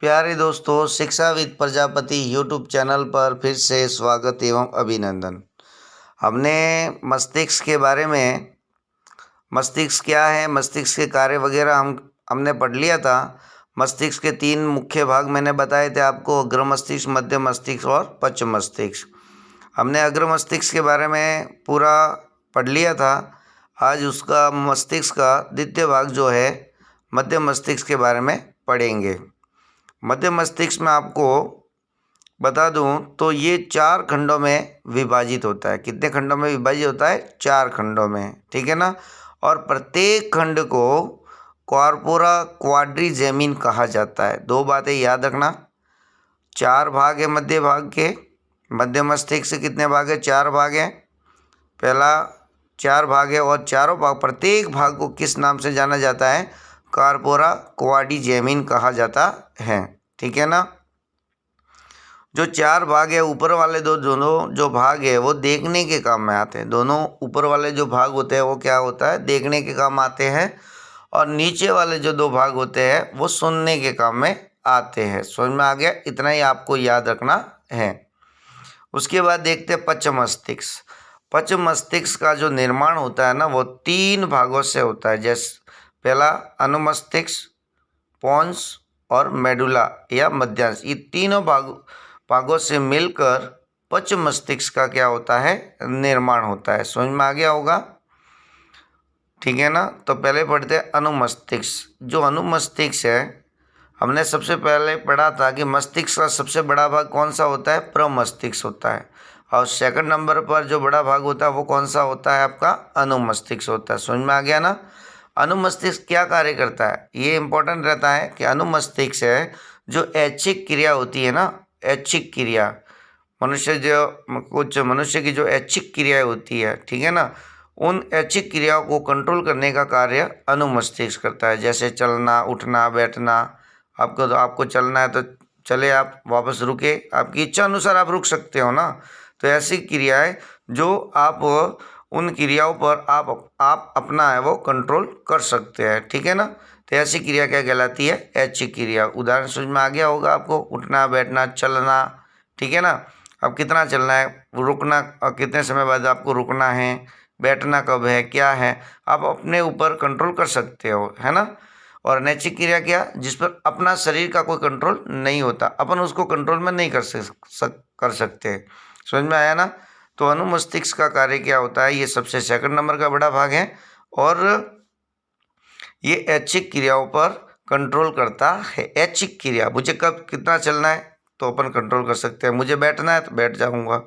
प्यारे दोस्तों, शिक्षाविद प्रजापति यूट्यूब चैनल पर फिर से स्वागत एवं अभिनंदन। हमने मस्तिष्क के बारे में, मस्तिष्क क्या है, मस्तिष्क के कार्य वगैरह हमने पढ़ लिया था। मस्तिष्क के 3 मुख्य भाग मैंने बताए थे आपको, अग्र मस्तिष्क, मध्य मस्तिष्क और पश्च मस्तिष्क। हमने अग्र मस्तिष्क के बारे में पूरा पढ़ लिया था। आज उसका मस्तिष्क का द्वितीय भाग जो है मध्य मस्तिष्क के बारे में पढ़ेंगे। मध्य मस्तिष्क में आपको बता दूं तो ये 4 खंडों में विभाजित होता है। कितने खंडों में विभाजित होता है? 4 खंडों में, ठीक है ना। और प्रत्येक खंड को कॉर्पोरा क्वाड्रिजेमिन कहा जाता है। 2 बातें याद रखना, 4 भाग है मध्य भाग के। मध्य मस्तिष्क से कितने भाग है? 4 भाग हैं। पहला 4 भाग है और चारों भाग, प्रत्येक भाग को किस नाम से जाना जाता है? कॉर्पोरा क्वाड्रिजेमिन कहा जाता है, ठीक है ना। जो 4 भाग है, ऊपर वाले दोनों जो भाग है वो देखने के काम में आते हैं। दोनों ऊपर वाले जो भाग होते हैं वो क्या होता है? देखने के काम आते हैं। और नीचे वाले जो 2 भाग होते हैं वो सुनने के काम में आते हैं। समझ में आ गया? इतना ही आपको याद रखना है। उसके बाद देखते हैं पश्च मस्तिष्क। पश्च मस्तिष्क का जो निर्माण होता है ना, वो 3 भागों से होता है। जैसे पहला अनुमस्तिष्क, पोन्स और मेडुला या मध्यांश, ये तीनों भागों से मिलकर पश्च मस्तिष्क का क्या होता है? निर्माण होता है। समझ में आ गया होगा, ठीक है ना। तो पहले पढ़ते हैं अनुमस्तिष्क। जो अनुमस्तिष्क है, हमने सबसे पहले पढ़ा था कि मस्तिष्क का सबसे बड़ा भाग कौन सा होता है? प्रमस्तिष्क होता है। और सेकंड नंबर पर जो बड़ा भाग होता है वो कौन सा होता है? आपका अनुमस्तिष्क होता है। समझ में आ गया ना। अनुमस्तिष्क क्या कार्य करता है? ये इंपॉर्टेंट रहता है कि अनुमस्तिष्क है जो ऐच्छिक क्रिया होती है ना, ऐच्छिक क्रिया, कुछ मनुष्य की जो ऐच्छिक क्रियाएं होती है, ठीक है ना, उन ऐच्छिक क्रियाओं को कंट्रोल करने का कार्य अनुमस्तिष्क करता है। जैसे चलना, उठना, बैठना। आपको चलना है तो चले, आप वापस रुके, आपकी इच्छा अनुसार आप रुक सकते हो ना। तो ऐसी क्रियाएं जो आप, उन क्रियाओं पर आप अपना है वो कंट्रोल कर सकते हैं, ठीक है ना। तो ऐसी क्रिया क्या कहलाती है? ऐच्छिक क्रिया। उदाहरण समझ में आ गया होगा आपको, उठना, बैठना, चलना, ठीक है ना। अब कितना चलना है, रुकना कितने समय बाद आपको रुकना है, बैठना कब है, क्या है, आप अपने ऊपर कंट्रोल कर सकते हो, है ना। और अनैच्छिक क्रिया क्या? जिस पर अपना शरीर का कोई कंट्रोल नहीं होता, अपन उसको कंट्रोल में नहीं कर सकते। समझ में आया ना। तो अनुमस्तिष्क का कार्य क्या होता है? ये सबसे सेकंड नंबर का बड़ा भाग है और ये ऐच्छिक क्रियाओं पर कंट्रोल करता है। ऐच्छिक क्रिया, मुझे कब कितना चलना है तो अपन कंट्रोल कर सकते हैं, मुझे बैठना है तो बैठ जाऊंगा,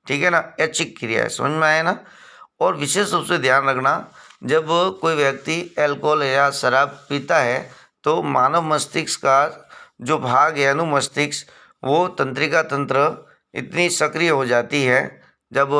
ठीक है ना। ऐच्छिक क्रिया है। समझ में आया ना। और विशेष रूप से ध्यान रखना, जब कोई व्यक्ति अल्कोहल या शराब पीता है तो मानव मस्तिष्क का जो भाग है अनुमस्तिष्क, वो तंत्रिका तंत्र इतनी सक्रिय हो जाती है जब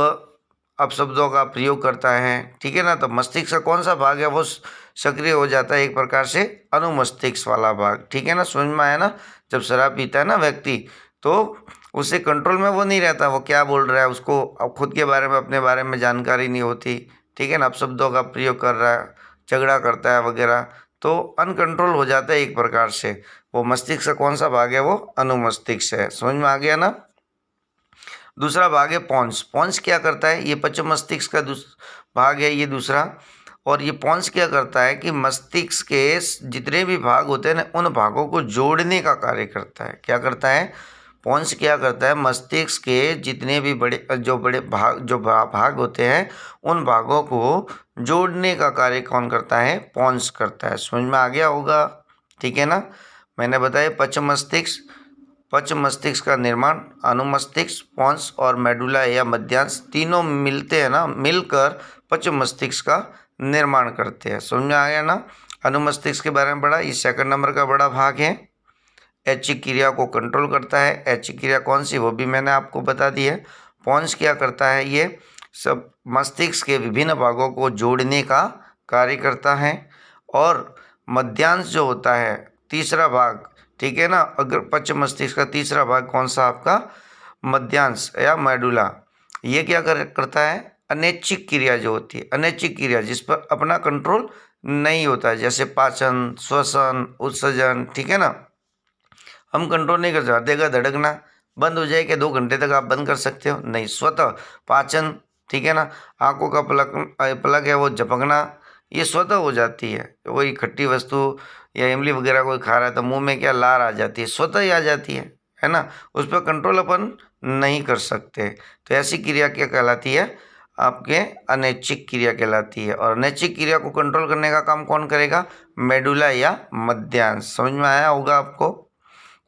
अपशब्दों का प्रयोग करता है, ठीक है ना। तो मस्तिष्क का कौन सा भाग है वो सक्रिय हो जाता है? एक प्रकार से अनुमस्तिष्क वाला भाग, ठीक है ना। समझ में आया ना। जब शराब पीता है ना व्यक्ति, तो उसे कंट्रोल में वो नहीं रहता, वो क्या बोल रहा है, उसको अब खुद के बारे में, अपने बारे में जानकारी नहीं होती, ठीक है ना। अपशब्दों का प्रयोग कर रहा है, झगड़ा करता है वगैरह, तो अनकंट्रोल हो जाता है एक प्रकार से। वो मस्तिष्क का कौन सा भाग है? वो अनुमस्तिष्क है। समझ में आ गया ना। दूसरा भाग है पोन्स। पोन्स क्या करता है? ये पश्च मस्तिष्क का भाग है ये दूसरा। और ये पोन्स क्या करता है कि मस्तिष्क के जितने भी भाग होते हैं ना, उन भागों को जोड़ने का कार्य करता है। क्या करता है? पोन्स क्या करता है? मस्तिष्क के जितने भी बड़े भाग होते हैं, उन भागों को जोड़ने का कार्य कौन करता है? पोन्स करता है। समझ में आ गया होगा, ठीक है ना। मैंने बताया पश्च मस्तिष्क, पश्च मस्तिष्क का निर्माण अनुमस्तिष्क, पोन्स और मेडुला या मध्यांश तीनों मिलते हैं ना, मिलकर पश्च मस्तिष्क का निर्माण करते हैं। समझ में आ गया ना। अनुमस्तिष्क के बारे में पढ़ा, ये सेकंड नंबर का बड़ा भाग है। ऐच्छिक क्रिया को कंट्रोल करता है। ऐच्छिक क्रिया कौन सी, वो भी मैंने आपको बता दी है। पोन्स क्या करता है? ये सब मस्तिष्क के विभिन्न भागों को जोड़ने का कार्य करता है। और मध्यांश जो होता है, तीसरा भाग, ठीक है ना। अगर पश्च मस्तिष्क का तीसरा भाग कौन सा? आपका मध्यांश या मेडुला। ये क्या करता है? अनैच्छिक क्रिया जो होती है, अनैच्छिक क्रिया जिस पर अपना कंट्रोल नहीं होता है, जैसे पाचन, श्वसन, उत्सर्जन, ठीक है ना। हम कंट्रोल नहीं कर सकते। हृदय का धड़कना बंद हो जाए कि 2 घंटे तक आप बंद कर सकते हो? नहीं। स्वतः पाचन, ठीक है ना, आंखों का पलक है वो झपकना, ये स्वतः हो जाती है। कोई खट्टी वस्तु या इमली वगैरह कोई खा रहा है तो मुंह में क्या लार आ जाती है, स्वतः ही आ जाती है ना। उस पर कंट्रोल अपन नहीं कर सकते। तो ऐसी क्रिया क्या कहलाती है? आपके अनैच्छिक क्रिया कहलाती है। और अनैच्छिक क्रिया को कंट्रोल करने का काम कौन करेगा? मेडुला या मध्यांश। समझ में आया होगा आपको।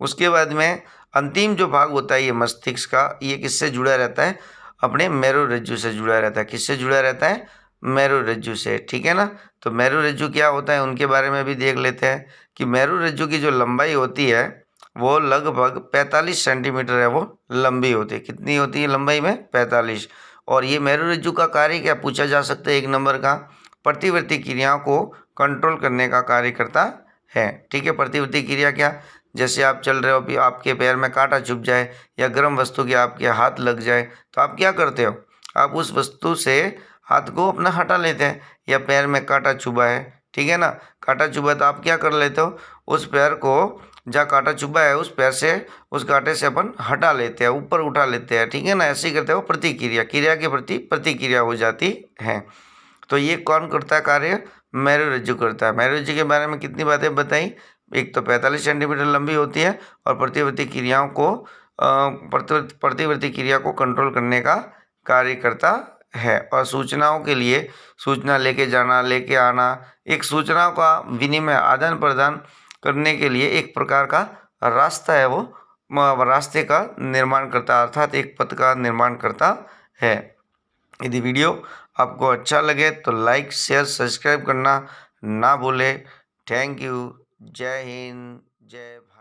उसके बाद में अंतिम जो भाग होता है ये मस्तिष्क का, ये किससे जुड़ा रहता है? अपने मेरुरज्जु से जुड़ा रहता है। किससे जुड़ा रहता है? मेरुरज्जु से, ठीक है ना। तो मेरुरज्जु क्या होता है उनके बारे में भी देख लेते हैं कि मेरुरज्जु की जो लंबाई होती है वो लगभग 45 सेंटीमीटर है, वो लंबी होती है। कितनी होती है लंबाई में? 45। और ये मेरुरज्जु का कार्य क्या पूछा जा सकता है 1 नंबर का? प्रतिवर्ती क्रियाओं को कंट्रोल करने का कार्य करता है, ठीक है। प्रतिवर्ती क्रिया क्या? जैसे आप चल रहे हो, अभी आपके पैर में कांटा चुभ जाए या गर्म वस्तु के आपके हाथ लग जाए तो आप क्या करते हो? आप उस वस्तु से हाथ को अपना हटा लेते हैं। या पैर में कांटा चुभा है, ठीक है ना, कांटा चुभा तो आप क्या कर लेते हो? उस पैर को, जहाँ कांटा चुभा है उस पैर से, उस कांटे से अपन हटा लेते हैं, ऊपर उठा लेते हैं, ठीक है ना। ऐसे ही करते हो प्रतिक्रिया, क्रिया के प्रति प्रतिक्रिया हो जाती है। तो ये कौन करता है कार्य? मेरुरज्जु करता है। मेरुरज्जु के बारे में कितनी बातें बताई? एक तो 45 सेंटीमीटर लंबी होती है और प्रतिवर्ती क्रियाओं को प्रतिवर्ती क्रिया को कंट्रोल करने का कार्य करता है। और सूचनाओं के लिए, सूचना लेके जाना, लेके आना, एक सूचनाओं का विनिमय, आदान प्रदान करने के लिए एक प्रकार का रास्ता है, वो रास्ते का निर्माण करता है, अर्थात एक पथ का निर्माण करता है। यदि वीडियो आपको अच्छा लगे तो लाइक, शेयर, सब्सक्राइब करना ना भूले। Thank you. जय हिंद, जय भारत।